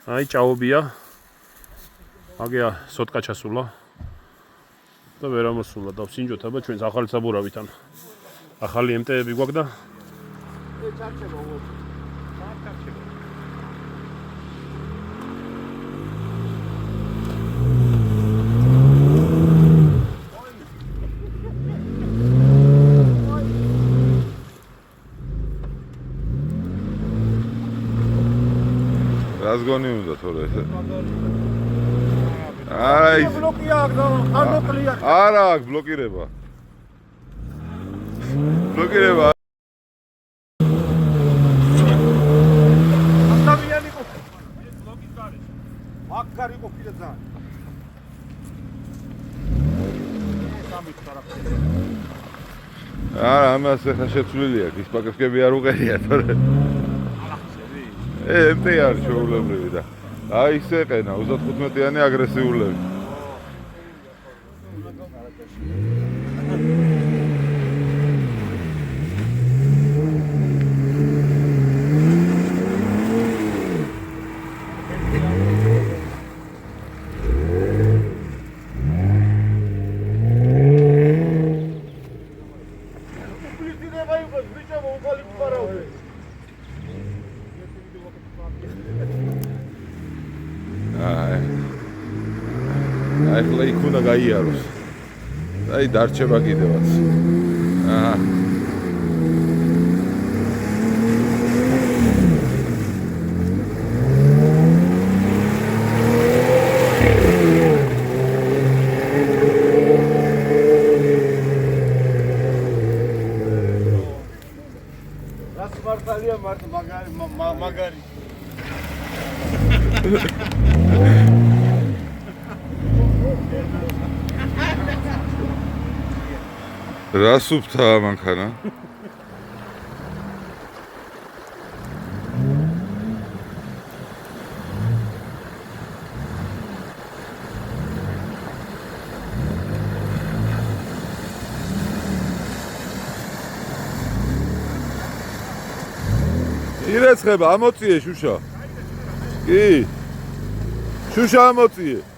აი ჭაობია. აგია სოტკა ჩასულა. და ვერ ამოსულა და ვსინჯოთ აბა ჩვენს ახალი საბურავიდან. ახალი ემტეები გვაქვს და ჩარჩება უო. ჩარჩება. რაზგონი უნდა თორე ესე? აი ბლოკია აქ და არ მოკლია. არა აქვს ბლოკირება. ბლოკირება. ასავიანი ყოფილი. ეს ბლოკის გარეშე. აქ გარი ყოფილი ძალიან. სამით ხარაფი. არა, ამას ახლა შეცვლილი აქვს, ის პაკეტები არ უყერია თორე. ემტე არის შეულებრივი და აი ის ეყენა 35-იანი აგრესიულები. ახლა იქ უნდა გაიაროს. აი დარჩება კიდევაც. აჰა. რას მართალია მაგარი. რა სუფთაა მანქანა? ირეცხება, ამოწიე შუშა. კი. შუშა ამოწიე.